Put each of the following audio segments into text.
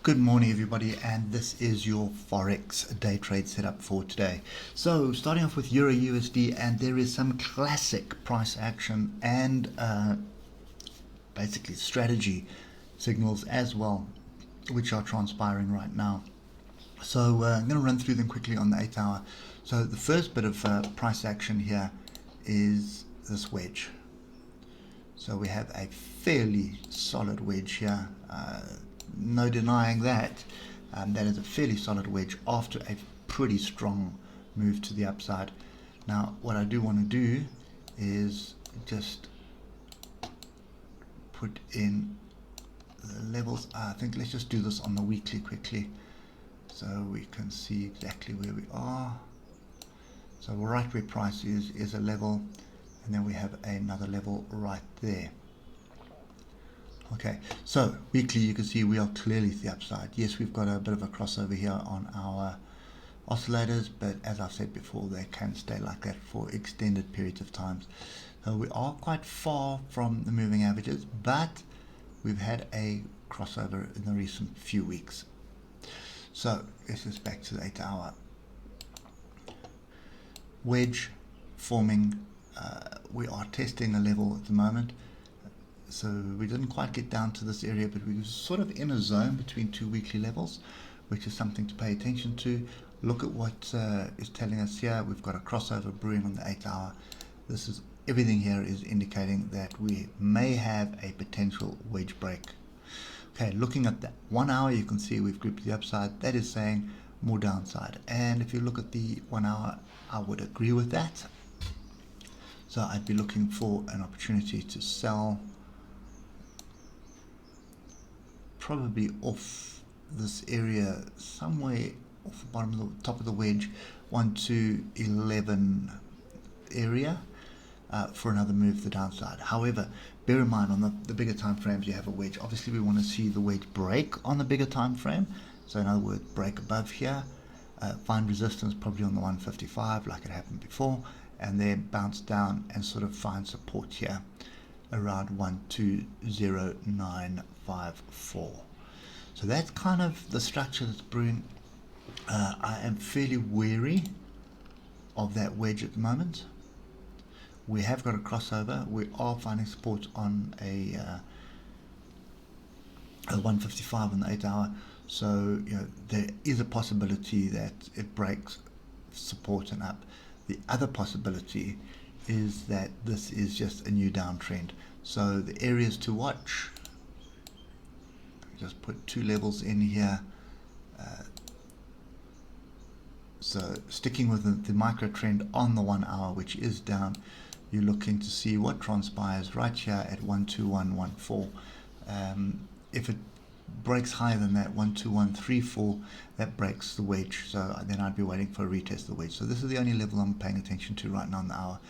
Good morning everybody, and this is your Forex day trade setup for today. So starting off with EURUSD, and there is some classic price action and basically strategy signals as well, which are transpiring right now. So I'm going to run through them quickly on the 8 hour. So the first bit of price action here is this wedge. So we have a fairly solid wedge here. No denying that. That is a fairly solid wedge after a pretty strong move to the upside. Now what I do want to do is just put in the levels. I think let's just do this on the weekly quickly so we can see exactly where we are. So right where price is a level, and then we have another level right there. Okay, so weekly you can see we are clearly to the upside. Yes, we've got a bit of a crossover here on our oscillators, but as I've said before, they can stay like that for extended periods of times. So we are quite far from the moving averages, but we've had a crossover in the recent few weeks. So let's just back to the 8 hour. Wedge forming, we are testing a level at the moment. So we didn't quite get down to this area, but we were sort of in a zone between two weekly levels, which is something to pay attention to. Look at what is telling us here. We've got a crossover brewing on the 8 hour. This is everything here is indicating that we may have a potential wedge break. Okay, looking at the 1 hour, you can see we've grouped the upside. That is saying more downside. And if you look at the 1 hour, I would agree with that. So I'd be looking for an opportunity to sell probably off this area, somewhere off the bottom of the top of the wedge, 1 to 11 area, for another move to the downside. However, bear in mind on the bigger time frames you have a wedge. Obviously we want to see the wedge break on the bigger time frame. So in other words, break above here, find resistance probably on the 155 like it happened before, and then bounce down and sort of find support here around 120954. So that's kind of the structure that's brewing. I am fairly wary of that wedge at the moment. We have got a crossover. We are finding support on a 155 on the 8 hour. So there is a possibility that it breaks support and up. The other possibility is that this is just a new downtrend. So the areas to watch, just put two levels in here. So sticking with the micro trend on the 1 hour, which is down, you're looking to see what transpires right here at 12114. If it breaks higher than that, 12134, that breaks the wedge. So then I'd be waiting for a retest of the wedge. So this is the only level I'm paying attention to right now on the hour.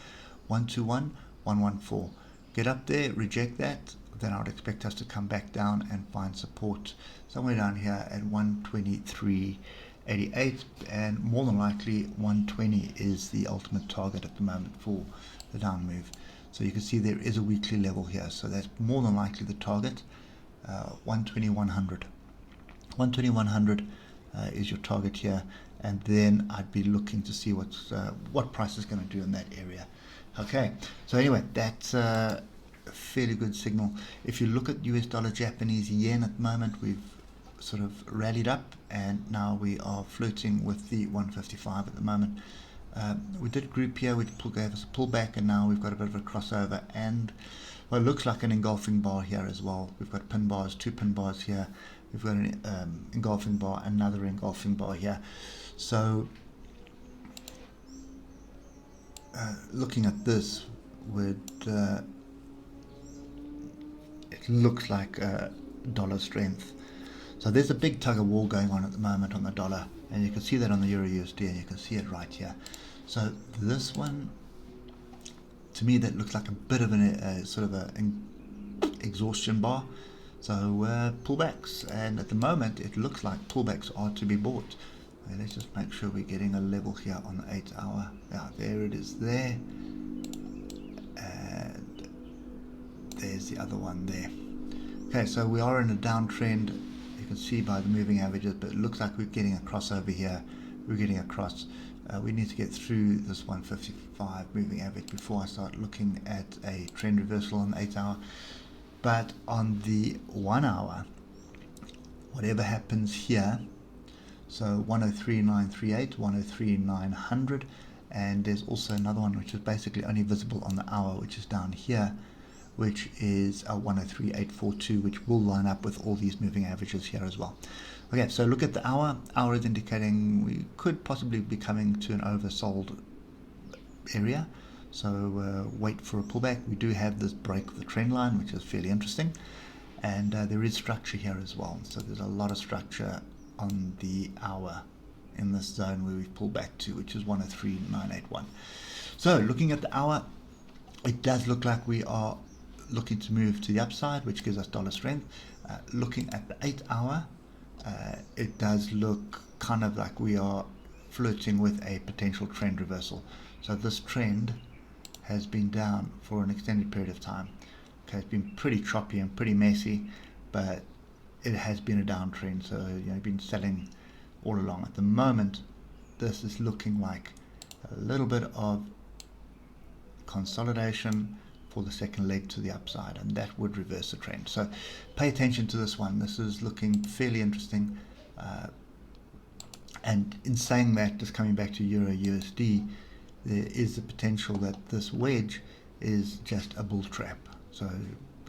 121114. Get up there, reject that, then I would expect us to come back down and find support somewhere down here at 123.88, and more than likely 120 is the ultimate target at the moment for the down move. So you can see there is a weekly level here, so that's more than likely the target. 120.100. 120.100 is your target here, and then I'd be looking to see what price is going to do in that area. Okay, so anyway, that's a fairly good signal. If you look at US dollar Japanese yen at the moment, we've sort of rallied up, and now we are flirting with the 155 at the moment. We did group here, which gave us a pullback, and now we've got a bit of a crossover, and well, it looks like an engulfing bar here as well. We've got pin bars, two pin bars here. We've got an engulfing bar, another engulfing bar here. So looking at this, it looks like dollar strength. So there's a big tug of war going on at the moment on the dollar, and you can see that on the EURUSD, and you can see it right here. So this one, to me, that looks like a bit of an sort of an exhaustion bar. So pullbacks, and at the moment it looks like pullbacks are to be bought. Okay, let's just make sure we're getting a level here on the 8 hour. Yeah, there it is there, and there's the other one there. Okay, so we are in a downtrend. You can see by the moving averages, but it looks like we're getting a crossover here. We're getting across. We need to get through this 155 moving average before I start looking at a trend reversal on the 8 hour. But on the 1 hour, whatever happens here, so 103.938, 103.900, and there's also another one which is basically only visible on the hour, which is down here, which is a 103.842, which will line up with all these moving averages here as well. Okay, so look at the hour. Hour is indicating we could possibly be coming to an oversold area. So wait for a pullback. We do have this break of the trend line, which is fairly interesting. And there is structure here as well. So there's a lot of structure on the hour in this zone where we've pulled back to, which is 103.981. So looking at the hour, it does look like we are looking to move to the upside, which gives us dollar strength. Looking at the 8 hour, it does look kind of like we are flirting with a potential trend reversal. So this trend has been down for an extended period of time. Okay, it's been pretty choppy and pretty messy, but it has been a downtrend. So been selling all along. At the moment, this is looking like a little bit of consolidation for the second leg to the upside, and that would reverse the trend. So pay attention to this one. This is looking fairly interesting. And in saying that, just coming back to Euro USD, there is the potential that this wedge is just a bull trap. So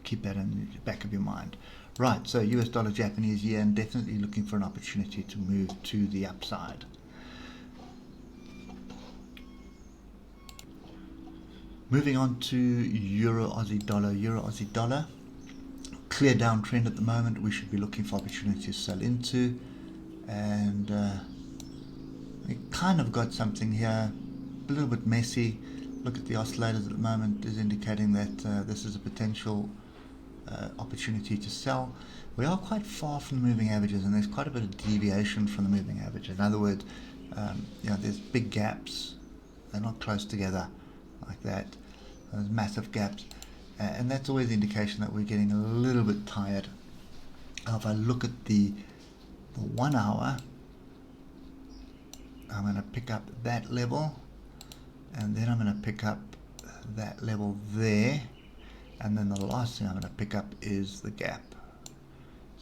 keep that in the back of your mind. Right, so US dollar Japanese yen, definitely looking for an opportunity to move to the upside. Moving on to Euro Aussie dollar. Euro Aussie dollar, clear downtrend at the moment. We should be looking for opportunities to sell into, and we kind of got something here, a little bit messy. Look at the oscillators at the moment, is indicating that this is a potential opportunity to sell. We are quite far from the moving averages, and there's quite a bit of deviation from the moving average. In other words, there's big gaps. They're not close together like that. There's massive gaps, and that's always the indication that we're getting a little bit tired. If I look at the 1 hour, I'm going to pick up that level, and then I'm going to pick up that level there, and then the last thing I'm going to pick up is the gap.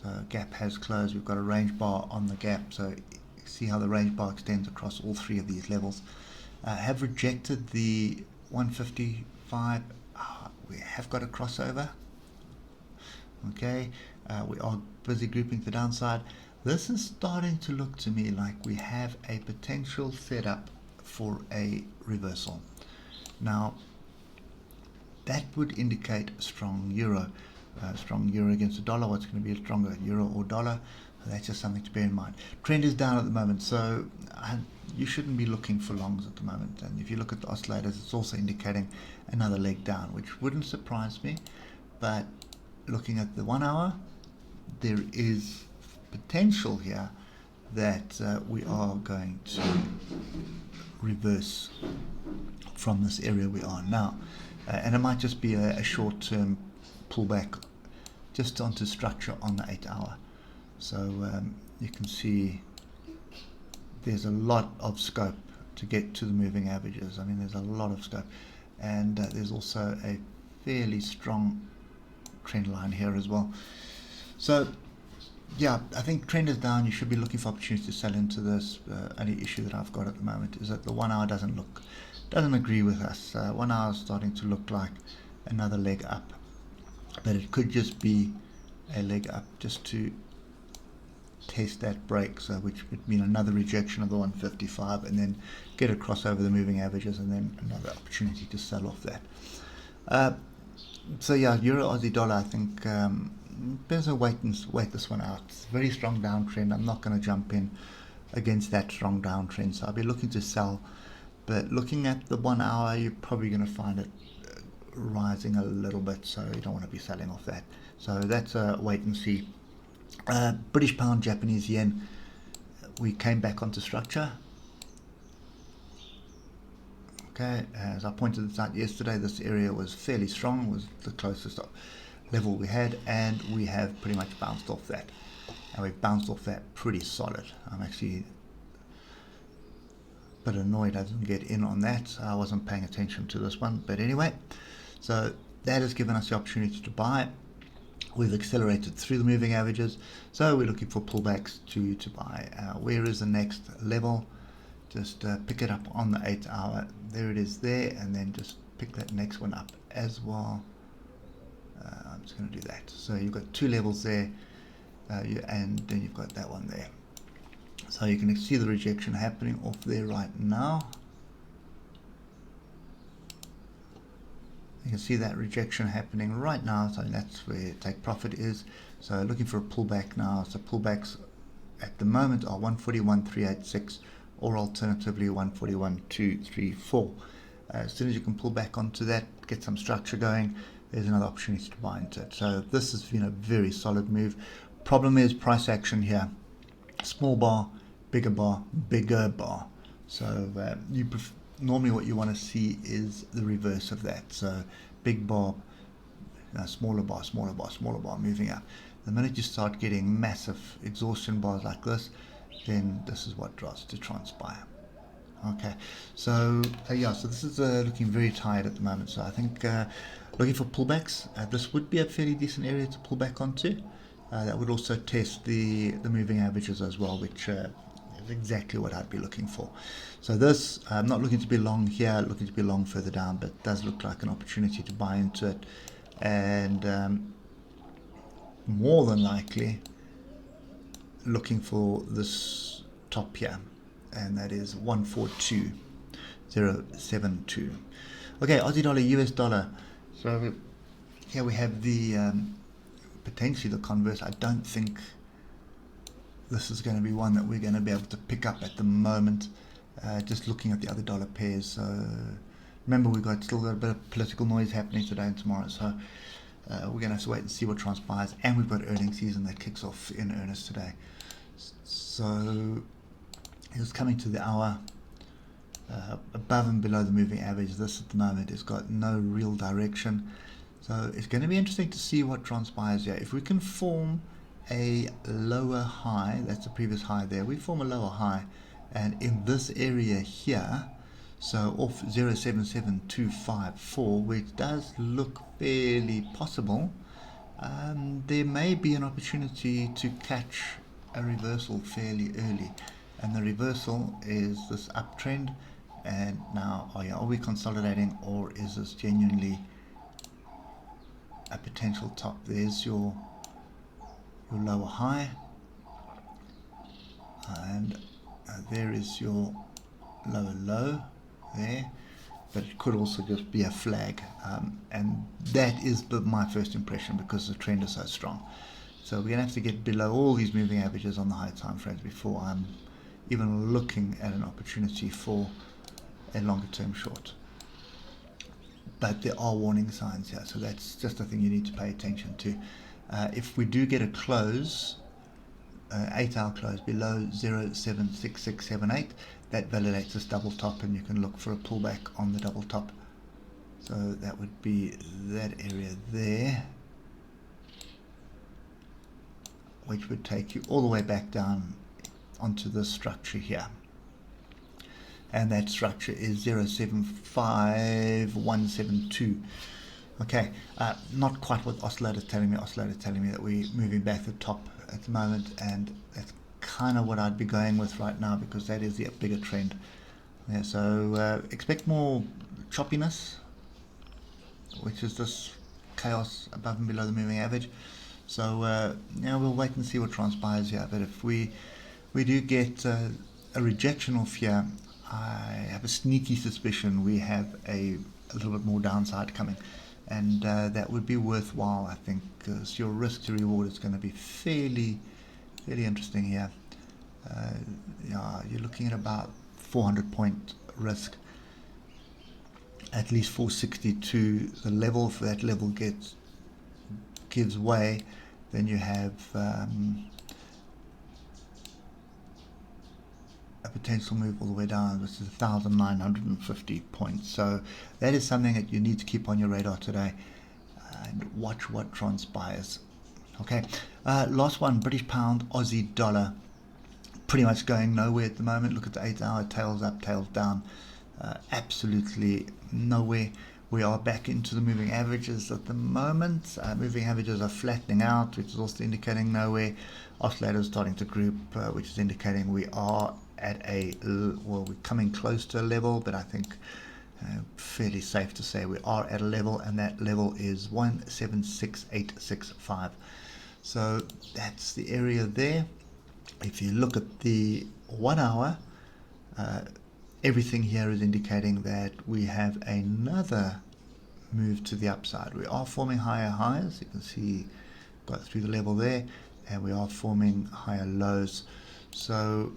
So gap has closed. We've got a range bar on the gap, so see how the range bar extends across all three of these levels. Have rejected the 155. We have got a crossover. Okay, we are busy grouping the downside. This is starting to look to me like we have a potential setup for a reversal. Now that would indicate a strong euro against the dollar. What's going to be a stronger, euro or dollar? That's just something to bear in mind. Trend is down at the moment, so you shouldn't be looking for longs at the moment. And if you look at the oscillators, it's also indicating another leg down, which wouldn't surprise me. But looking at the 1 hour, there is potential here that we are going to reverse from this area we are now. And it might just be a short-term pullback just onto structure on the 8 hour. So you can see there's a lot of scope to get to the moving averages. I mean, there's a lot of scope, and there's also a fairly strong trend line here as well. So yeah, I think trend is down. You should be looking for opportunities to sell into this. Only issue that I've got at the moment is that the 1 hour doesn't agree with us. 1 hour is starting to look like another leg up, but it could just be a leg up just to test that break, so which would mean another rejection of the 155, and then get a crossover the moving averages, and then another opportunity to sell off that. So yeah, Euro Aussie dollar, I think there's a wait this one out. It's a very strong downtrend. I'm not going to jump in against that strong downtrend, so I'll be looking to sell. But looking at the 1 hour, you're probably going to find it rising a little bit, so you don't want to be selling off that. So that's a wait and see. British pound, Japanese yen, we came back onto structure. Okay, as I pointed this out yesterday, this area was fairly strong, was the closest level we had, and we have pretty much bounced off that. and we've bounced off that pretty solid. I'm actually a bit annoyed I didn't get in on that. I wasn't paying attention to this one, but anyway, so that has given us the opportunity to buy. We've accelerated through the moving averages, so we're looking for pullbacks to buy. Where is the next level? Just pick it up on the 8 hour. There it is there, and then just pick that next one up as well. I'm just going to do that. So you've got two levels there, and then you've got that one there. So you can see the rejection happening off there right now. You can see that rejection happening right now, so that's where take profit is. So looking for a pullback now. So pullbacks at the moment are 141.386, or alternatively 141.234. As soon as you can pull back onto that, get some structure going, there's another opportunity to buy into it. So this has been a very solid move. Problem is price action here. Small bar, bigger bar, bigger bar. So normally what you want to see is the reverse of that. So big bar, smaller bar, smaller bar, smaller bar, moving up. The minute you start getting massive exhaustion bars like this, then this is what starts to transpire. Okay, so yeah, so this is looking very tight at the moment. So I think looking for pullbacks, this would be a fairly decent area to pull back onto. That would also test the moving averages as well, which is exactly what I'd be looking for. So this, I'm not looking to be long here, looking to be long further down, but it does look like an opportunity to buy into it. And more than likely looking for this top here, and that is 142.072. Okay, Aussie dollar, US dollar. So here we have the potentially the converse. I don't think this is going to be one that we're going to be able to pick up at the moment. Just looking at the other dollar pairs. So remember, we've still got a bit of political noise happening today and tomorrow. So we're going to have to wait and see what transpires. And we've got earnings season that kicks off in earnest today. So it's coming to the hour. Above and below the moving average. This at the moment has got no real direction. So it's going to be interesting to see what transpires here. If we can form a lower high, that's the previous high there, we form a lower high, and in this area here, so off 0.77254, which does look fairly possible, there may be an opportunity to catch a reversal fairly early, and the reversal is this uptrend. And now are we consolidating, or is this genuinely a potential top? There's your lower high, and there is your lower low there, but it could also just be a flag, and that is my first impression because the trend is so strong. So we're going to have to get below all these moving averages on the high time frames before I'm even looking at an opportunity for a longer term short. But there are warning signs here, so that's just a thing you need to pay attention to. If we do get a close, 8 hour close below 0.76678, that validates this double top, and you can look for a pullback on the double top. So that would be that area there, which would take you all the way back down onto this structure here. And that structure is 0.75172. Okay, not quite what Oscillator's telling me. Oscillator's telling me that we're moving back the top at the moment, and that's kind of what I'd be going with right now, because that is the bigger trend. Yeah, so expect more choppiness, which is this chaos above and below the moving average. So yeah, we'll wait and see what transpires here. But if we do get a rejection off here, I have a sneaky suspicion we have a little bit more downside coming, and that would be worthwhile, I think, because your risk to reward is going to be fairly interesting here. Yeah, you're looking at about 400 point risk, at least 462. The level for that level gives way, then you have a potential move all the way down, which is 1,950 points. So that is something that you need to keep on your radar today, and watch what transpires. Okay, last one, British pound, Aussie dollar, pretty much going nowhere at the moment. Look at the 8 hour, tails up, tails down, absolutely nowhere. We are back into the moving averages at the moment. Moving averages are flattening out, which is also indicating nowhere. Oscillators starting to group, which is indicating we are at a, well, we're coming close to a level, but I think fairly safe to say we are at a level, and that level is 176865. So that's the area there. If you look at the 1 hour, everything here is indicating that we have another move to the upside. We are forming higher highs. You can see got through the level there, and we are forming higher lows. So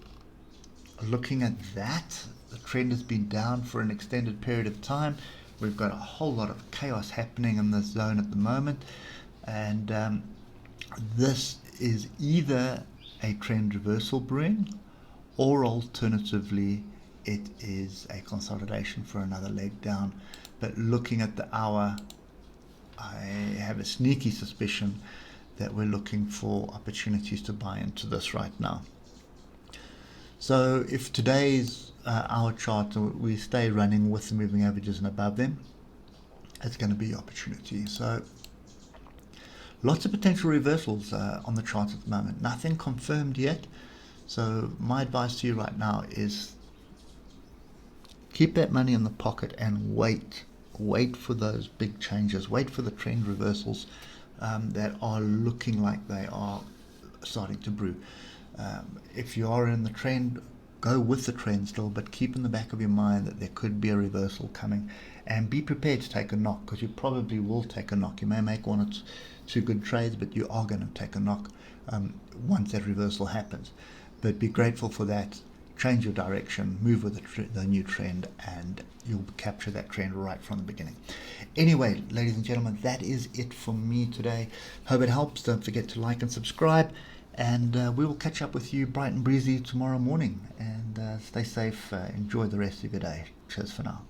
looking at that, the trend has been down for an extended period of time. We've got a whole lot of chaos happening in this zone at the moment, and this is either a trend reversal brewing, or alternatively it is a consolidation for another leg down. But looking at the hour, I have a sneaky suspicion that we're looking for opportunities to buy into this right now. So if today's hour chart, we stay running with the moving averages and above them, it's going to be opportunity. So lots of potential reversals on the chart at the moment. Nothing confirmed yet. So my advice to you right now is keep that money in the pocket and wait for those big changes. Wait for the trend reversals that are looking like they are starting to brew. If you are in the trend, go with the trend still, but keep in the back of your mind that there could be a reversal coming, and be prepared to take a knock, because you probably will take a knock. You may make one or two good trades, but you are going to take a knock once that reversal happens. But be grateful for that. Change your direction, move with the new trend, and you'll capture that trend right from the beginning. Anyway, ladies and gentlemen, that is it for me today. Hope it helps. Don't forget to like and subscribe, and we will catch up with you bright and breezy tomorrow morning. And stay safe. Enjoy the rest of your day. Cheers for now.